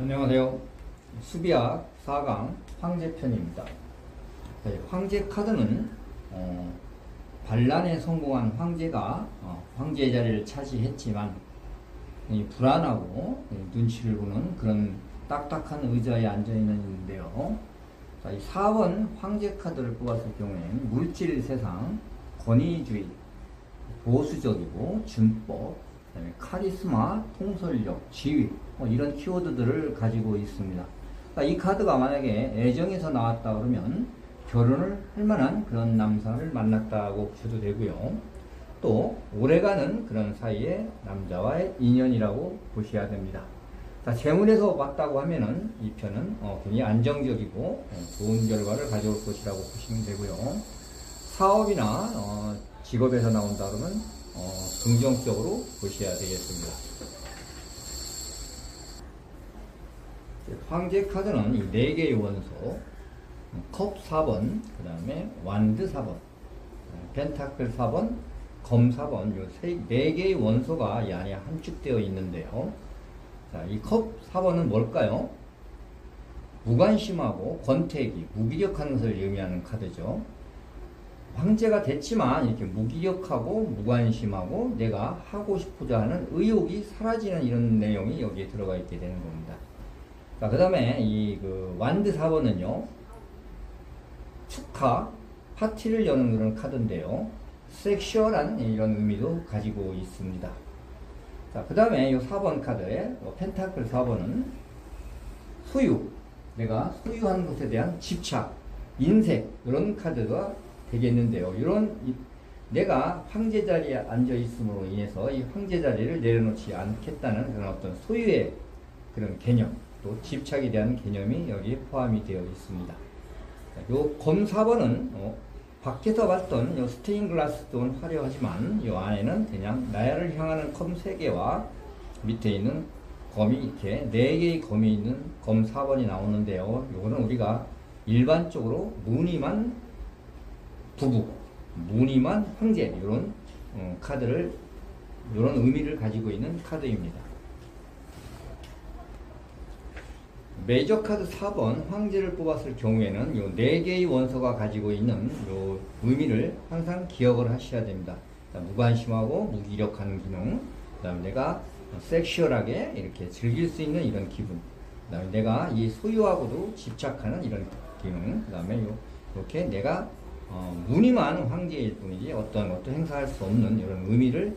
안녕하세요. 수비학 4강 황제편입니다. 황제 카드는 반란에 성공한 황제가 황제의 자리를 차지했지만 불안하고 눈치를 보는 그런 딱딱한 의자에 앉아있는데요. 이 4번 황제 카드를 뽑았을 경우에는 물질 세상, 권위주의, 보수적이고 준법, 그다음에 카리스마, 통솔력, 지위 이런 키워드들을 가지고 있습니다. 그러니까 이 카드가 만약에 애정에서 나왔다 그러면 결혼을 할 만한 그런 남자를 만났다고 보셔도 되고요. 또 오래가는 그런 사이의 남자와의 인연이라고 보셔야 됩니다. 자, 재물에서 봤다고 하면은 이 편은 굉장히 안정적이고 좋은 결과를 가져올 것이라고 보시면 되고요. 사업이나 직업에서 나온다 그러면 긍정적으로 보셔야 되겠습니다. 황제 카드는 이 4개의 원소, 컵 4번, 그 다음에 완드 4번, 펜타클 4번, 검 4번, 요 4개의 원소가 이 안에 함축되어 있는데요. 자, 이 컵 4번은 뭘까요? 무관심하고 권태기, 무기력한 것을 의미하는 카드죠. 황제가 됐지만 이렇게 무기력하고 무관심하고 내가 하고 싶고자 하는 의욕이 사라지는 이런 내용이 여기에 들어가 있게 되는 겁니다. 자, 그 다음에 완드 4번은요, 축하, 파티를 여는 그런 카드인데요. 섹슈얼한 이런 의미도 가지고 있습니다. 자, 그 다음에 이 4번 카드에 펜타클 4번은 소유, 내가 소유하는 것에 대한 집착, 인색, 이런 카드가 되겠는데요. 내가 황제 자리에 앉아 있음으로 인해서 이 황제 자리를 내려놓지 않겠다는 그런 어떤 소유의 그런 개념, 또 집착에 대한 개념이 여기에 포함이 되어 있습니다. 요 검 4번은 밖에서 봤던 요 스테인글라스 또는 화려하지만 요 안에는 그냥 나야를 향하는 컵 3개와 밑에 있는 검이 이렇게 4개의 검이 있는 검 4번이 나오는데요. 요거는 우리가 일반적으로 무늬만 부부, 무늬만 황제, 이런 카드를, 이런 의미를 가지고 있는 카드입니다. 메이저 카드 4번 황제를 뽑았을 경우에는 요 4개의 원소가 가지고 있는 요 의미를 항상 기억을 하셔야 됩니다. 무관심하고 무기력한 기능, 그 다음에 내가 섹슈얼하게 이렇게 즐길 수 있는 이런 기분, 그 다음에 내가 이 소유하고도 집착하는 이런 기능, 그 다음에 이렇게 내가 무늬만 황제일 뿐이지 어떤 것도 행사할 수 없는 이런 의미를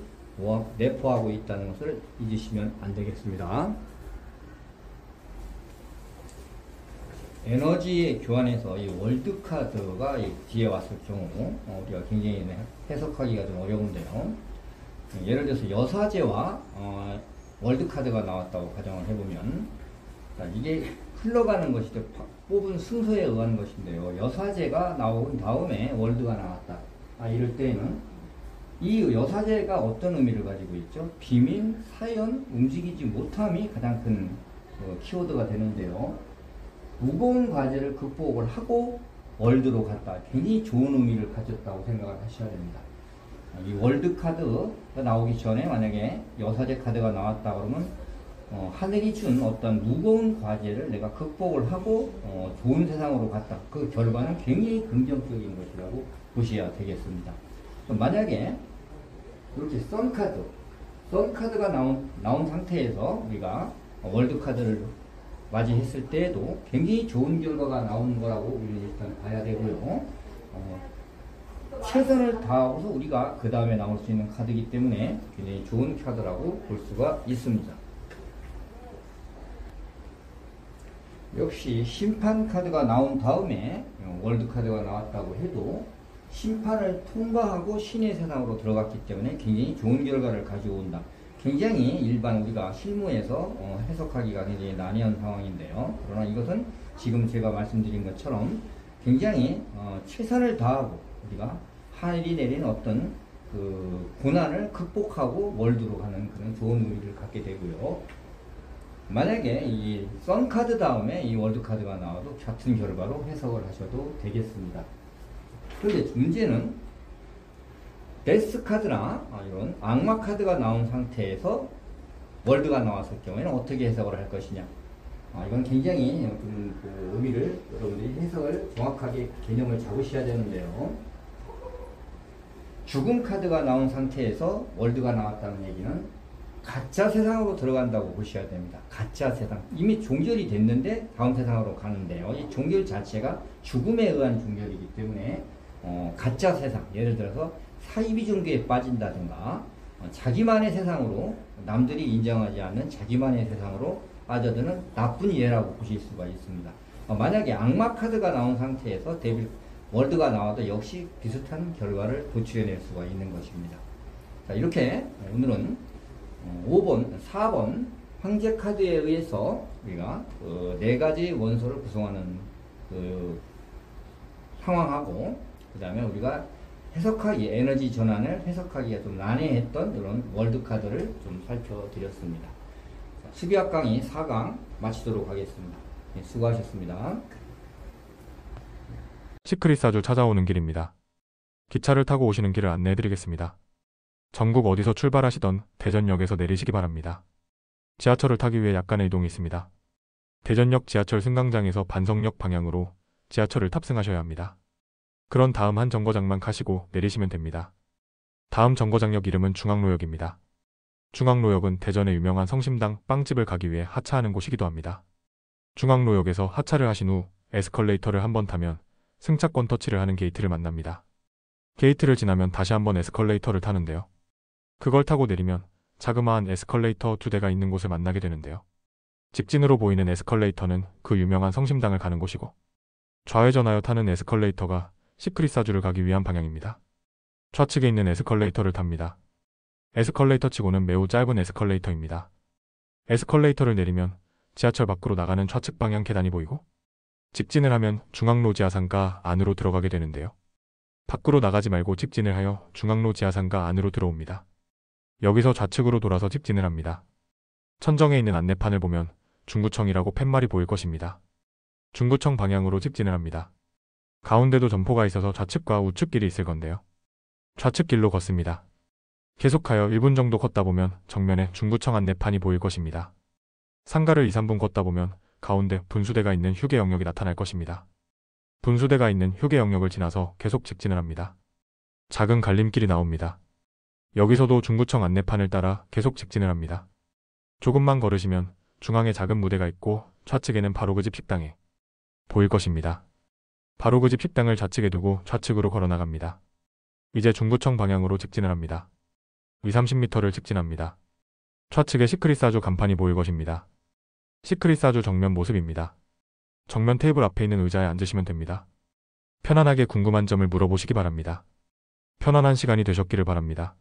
내포하고 있다는 것을 잊으시면 안 되겠습니다. 에너지 교환에서 이 월드 카드가 뒤에 왔을 경우 우리가 굉장히 해석하기가 좀 어려운데요. 예를 들어서 여사제와 월드 카드가 나왔다고 가정을 해보면, 이게 흘러가는 것이죠. 뽑은 순서에 의한 것인데요. 여사제가 나온 다음에 월드가 나왔다. 이럴 때에는 이 여사제가 어떤 의미를 가지고 있죠? 비밀, 사연, 움직이지 못함이 가장 큰 키워드가 되는데요. 무거운 과제를 극복을 하고 월드로 갔다. 굉장히 좋은 의미를 가졌다고 생각을 하셔야 됩니다. 이 월드 카드가 나오기 전에 만약에 여사제 카드가 나왔다 그러면 하늘이 준 어떤 무거운 과제를 내가 극복을 하고 좋은 세상으로 갔다. 그 결과는 굉장히 긍정적인 것이라고 보셔야 되겠습니다. 만약에 이렇게 선카드가 나온 상태에서 우리가 월드 카드를 맞이했을 때에도 굉장히 좋은 결과가 나오는 거라고 우리는 일단 봐야 되고요. 최선을 다하고서 우리가 그 다음에 나올 수 있는 카드이기 때문에 굉장히 좋은 카드라고 볼 수가 있습니다. 역시 심판 카드가 나온 다음에 월드 카드가 나왔다고 해도 심판을 통과하고 신의 세상으로 들어갔기 때문에 굉장히 좋은 결과를 가져온다. 굉장히 일반 우리가 실무에서 해석하기가 굉장히 난해한 상황인데요. 그러나 이것은 지금 제가 말씀드린 것처럼 굉장히 최선을 다하고 우리가 하늘이 내린 어떤 그 고난을 극복하고 월드로 가는 그런 좋은 의미를 갖게 되고요. 만약에 이 선카드 다음에 이 월드카드가 나와도 같은 결과로 해석을 하셔도 되겠습니다. 그런데 문제는 데스 카드나 이런 악마 카드가 나온 상태에서 월드가 나왔을 경우에는 어떻게 해석을 할 것이냐. 이건 굉장히 그 의미를 여러분들이 해석을 정확하게 개념을 잡으셔야 되는데요. 죽음 카드가 나온 상태에서 월드가 나왔다는 얘기는 가짜 세상으로 들어간다고 보셔야 됩니다. 가짜 세상. 이미 종결이 됐는데 다음 세상으로 가는데요. 이 종결 자체가 죽음에 의한 종결이기 때문에 가짜 세상, 예를 들어서 사이비 종교에 빠진다든가 자기만의 세상으로, 남들이 인정하지 않는 자기만의 세상으로 빠져드는 나쁜 예라고 보실 수가 있습니다. 만약에 악마 카드가 나온 상태에서 데빌 월드가 나와도 역시 비슷한 결과를 도출해낼 수가 있는 것입니다. 자, 이렇게 오늘은 5번, 4번 황제 카드에 의해서 우리가 네 가지 원소를 구성하는 그 상황하고, 그 다음에 우리가 해석하기, 에너지 전환을 해석하기가 좀 난해했던 이런 월드 카드를 좀 살펴드렸습니다. 수비학 강의 4강 마치도록 하겠습니다. 네, 수고하셨습니다. 시크릿사주 찾아오는 길입니다. 기차를 타고 오시는 길을 안내해드리겠습니다. 전국 어디서 출발하시던 대전역에서 내리시기 바랍니다. 지하철을 타기 위해 약간의 이동이 있습니다. 대전역 지하철 승강장에서 반석역 방향으로 지하철을 탑승하셔야 합니다. 그런 다음 한 정거장만 가시고 내리시면 됩니다. 다음 정거장역 이름은 중앙로역입니다. 중앙로역은 대전의 유명한 성심당 빵집을 가기 위해 하차하는 곳이기도 합니다. 중앙로역에서 하차를 하신 후 에스컬레이터를 한번 타면 승차권 터치를 하는 게이트를 만납니다. 게이트를 지나면 다시 한번 에스컬레이터를 타는데요. 그걸 타고 내리면 자그마한 에스컬레이터 2대가 있는 곳을 만나게 되는데요. 직진으로 보이는 에스컬레이터는 그 유명한 성심당을 가는 곳이고, 좌회전하여 타는 에스컬레이터가 시크릿사주를 가기 위한 방향입니다. 좌측에 있는 에스컬레이터를 탑니다. 에스컬레이터 치고는 매우 짧은 에스컬레이터입니다. 에스컬레이터를 내리면 지하철 밖으로 나가는 좌측 방향 계단이 보이고, 직진을 하면 중앙로 지하상가 안으로 들어가게 되는데요. 밖으로 나가지 말고 직진을 하여 중앙로 지하상가 안으로 들어옵니다. 여기서 좌측으로 돌아서 직진을 합니다. 천정에 있는 안내판을 보면 중구청이라고 팻말이 보일 것입니다. 중구청 방향으로 직진을 합니다. 가운데도 점포가 있어서 좌측과 우측 길이 있을 건데요. 좌측 길로 걷습니다. 계속하여 1분 정도 걷다 보면 정면에 중구청 안내판이 보일 것입니다. 상가를 2-3분 걷다 보면 가운데 분수대가 있는 휴게 영역이 나타날 것입니다. 분수대가 있는 휴게 영역을 지나서 계속 직진을 합니다. 작은 갈림길이 나옵니다. 여기서도 중구청 안내판을 따라 계속 직진을 합니다. 조금만 걸으시면 중앙에 작은 무대가 있고 좌측에는 바로 그 집 식당이 보일 것입니다. 바로 그 집 식당을 좌측에 두고 좌측으로 걸어 나갑니다. 이제 중구청 방향으로 직진을 합니다. 20-30m를 직진합니다. 좌측에 시크릿사주 간판이 보일 것입니다. 시크릿사주 정면 모습입니다. 정면 테이블 앞에 있는 의자에 앉으시면 됩니다. 편안하게 궁금한 점을 물어보시기 바랍니다. 편안한 시간이 되셨기를 바랍니다.